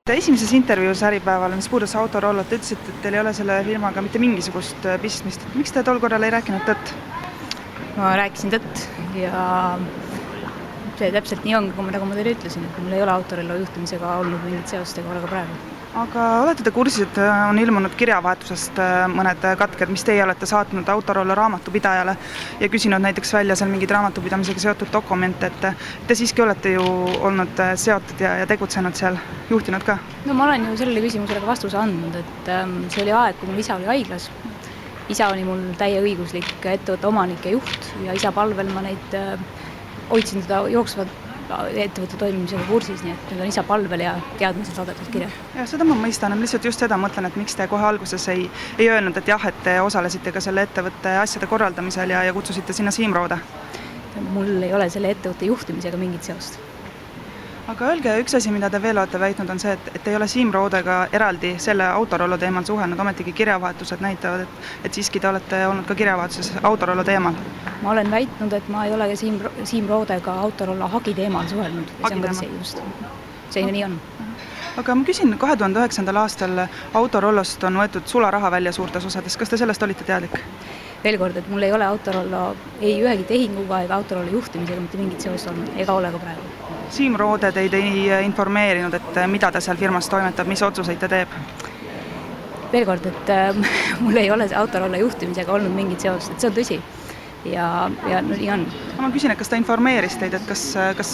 Esimeses intervjuus Äripäeval, mis puudus Autorollot, te ütlesite, et teil ei ole selle firmaga mitte mingisugust pistmist. Miks te tol korral ei rääkinud tõtt? Ma rääkisin tõtt ja see täpselt nii ongi, nagu ma teile ütlesin, et mul ei ole Autorollo juhtimisega olnud mingit seost ega ole ka praegu. Aga olete te kursis, et on ilmunud kirjavahetusest mõned katked, mis teie olete saatnud Autorollo raamatupidajale ja küsinud näiteks välja seal mingeid raamatupidamisega seotud dokumente, et te siiski olete ju olnud seotud ja tegutsenud seal, juhtinud ka? No ma olen ju sellele küsimusele ka vastuse andnud, et see oli aeg, kui mul isa oli haiglas. Isa oli mul täieõiguslik ettevõtte omanik ja juht ja isa palvel ma neid hoidsin seda jooksvat ettevõtte toimimisega kursis, nii et need on isa palvel ja teadmisel saadetud kirjad. Ja seda ma mõistan, lihtsalt just seda mõtlen, et miks te kohe alguses ei öelnud, et jah, et te osalesite ka selle ettevõtte asjade korraldamisel ja kutsusite sinna Siim Roode. Mul ei ole selle ettevõtte juhtimisega mingit seost. Aga öelge, üks asi, mida te veel olete väitnud, on see, et ei ole Siim Roodega eraldi selle Autorollo teemal suhelnud, ometigi kirjavahetused näitavad, et siiski te olete olnud ka kirjavahetuses Autorollo teemal. Ma olen väitnud, et ma ei ole Siim Roodega Autorollo hagi teemal suhelnud. See on ka see just. See nii on. Aga ma küsin, 2009. aastal Autorollost on võetud sularaha välja suurtes osades. Kas te sellest olite teadlik? Veel kord, et mul ei ole Autorollo ei ühegi tehinguga ega Autorollo juhtimisega mitte mingit seost olnud, ega ole ka praegu. Siim Roode teid ei informeerinud, et mida ta seal firmas toimetab, mis otsuseid ta teeb? Veel kord, et mul ei ole Autorollo juhtimisega olnud mingit seost, et see on tõsi. Ja no nii on. Ma küsin, et kas ta informeeris teid, et kas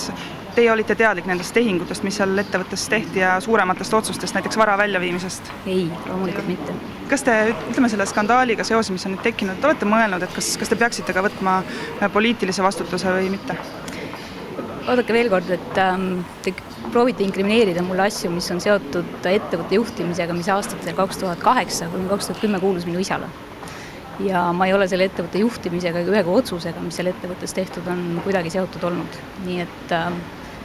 teie olite teadlik nendest tehingutest, mis seal ettevõttes tehti ja suurematest otsustest, näiteks vara väljaviimisest? Ei, loomulikult mitte. Kas te, ütleme selle skandaaliga seoses, mis on nüüd tekkinud, olete mõelnud, et kas te peaksite ka võtma poliitilise vastutuse või mitte? Oodake veel kord, et te proovite inkrimineerida mulle asju, mis on seotud ettevõtte juhtimisega, mis aastatel 2008 kuni 2010 kuulus minu isale. Ja ma ei ole selle ettevõtte juhtimisega ega ühega otsusega, mis selle ettevõttes tehtud on, kuidagi seotud olnud. Nii et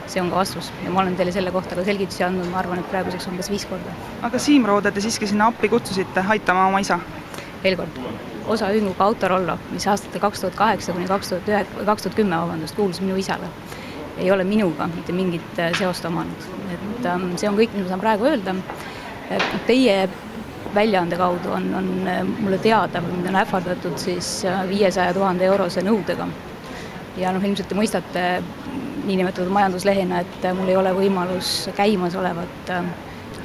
see on ka vastus. Ja ma olen teile selle kohta ka selgitusi andnud, ma arvan, et praeguseks umbes 5 korda. Aga Siim Roode te siiski sinna appi kutsusite aitama oma isa? Veel kord, osaühinguga Autorollo, mis aastatel 2008 kuni 2010 kuulus minu isale, ei ole minuga mitte mingit seost omanud. Et see on kõik, mis ma saan praegu öelda. Teie väljaande kaudu on mulle teada, mind on ähvardatud 500 000 eurose nõudega. Ja ilmselt te mõistate niinimetatud majanduslehena, et mul ei ole võimalus käimas olevat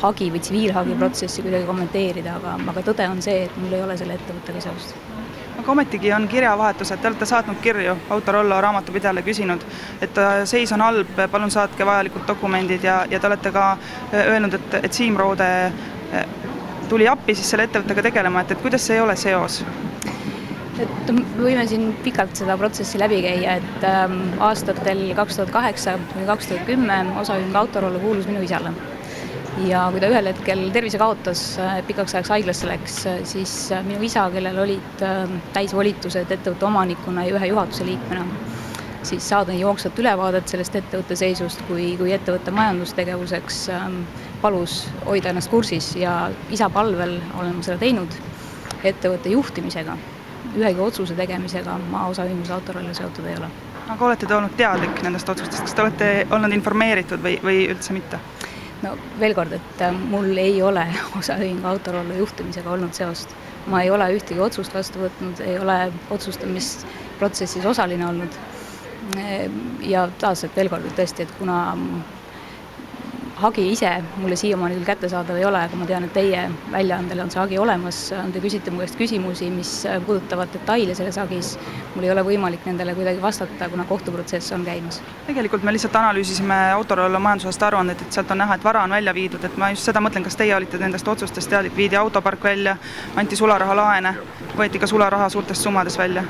hagi või tsiviilhagi protsessi kuidagi kommenteerida, aga tõde on see, et mul ei ole selle ettevõttega seost. Aga ometigi on kirjavahetused, te olete saatnud kirju Autorollo raamatupidajale küsinud, et seis on halb, palun saatke vajalikud dokumendid ja te olete ka öelnud, et Siim Roode tuli appi siis selle ettevõttega tegelema, et kuidas see ei ole seos? Et võime siin pikalt seda protsessi läbi käia, et aastatel 2008 kuni 2010 osaühing Autorollo kuulus minu isale. Ja kui ta ühel hetkel tervise kaotas, pikaks ajaks haiglasse läks, siis minu isa, kellel olid täisvolitused ettevõtte omanikuna ja ühe juhatuse liikmena, siis saada jooksvat ülevaadet sellest ettevõtte seisust, kui ettevõtte majandustegevuseks palus hoida ennast kursis ja isa palvel olen seda teinud ettevõtte juhtimisega, ühegi otsuse tegemisega ma osaühingus Autorollo seotud ei ole. Aga olete te olnud teadlik nendest otsustest, kas te olete olnud informeeritud või üldse mitte? No veel kord, et mul ei ole osaühingu Autorollo juhtimisega olnud seost. Ma ei ole ühtegi otsust vastu võtnud, ei ole otsustamisprotsessis osaline olnud. Ja taas, et veel kord, et tõesti, et kuna hagi ise mulle siiamaani küll kättesaadav ei ole, aga ma tean, et teie väljaandele on see hagi olemas, te küsite mu käest küsimusi, mis puudutavad detaile selles hagis. Mul ei ole võimalik nendele kuidagi vastata, kuna kohtuprotsess on käimas. Tegelikult me lihtsalt analüüsisime Autorollo majandusest aruannet, et sealt on näha, et vara on välja viidud, et ma just seda mõtlen, kas teie olite nendest otsustest teadlik, viidi autopark välja, anti sularaha laene, võeti ka sularaha suurtest summades välja.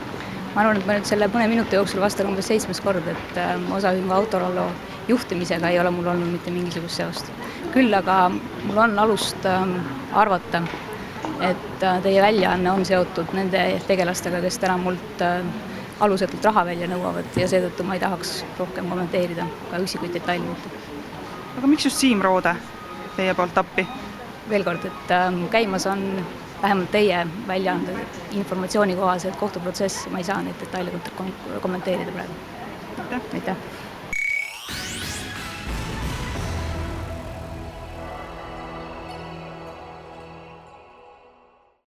Ma arvan, et ma nüüd selle mõne minuti jooksul vastan umbes 7. kord, et osaühingu Autorollo juhtimisega ei ole mul olnud mitte mingisugust seost. Küll aga mul on alust arvata, et teie väljaanne on seotud nende tegelastega, kes täna mult alusetult raha välja nõuavad ja seetõttu ma ei tahaks rohkem kommenteerida ka üksikuid detaile. Aga miks just Siim Roode teie poolt appi? Veel kord, et käimas on vähemalt teie väljaande informatsiooni kohaselt kohtuprotsess, ma ei saa neid detaile kommenteerida praegu. Aitäh!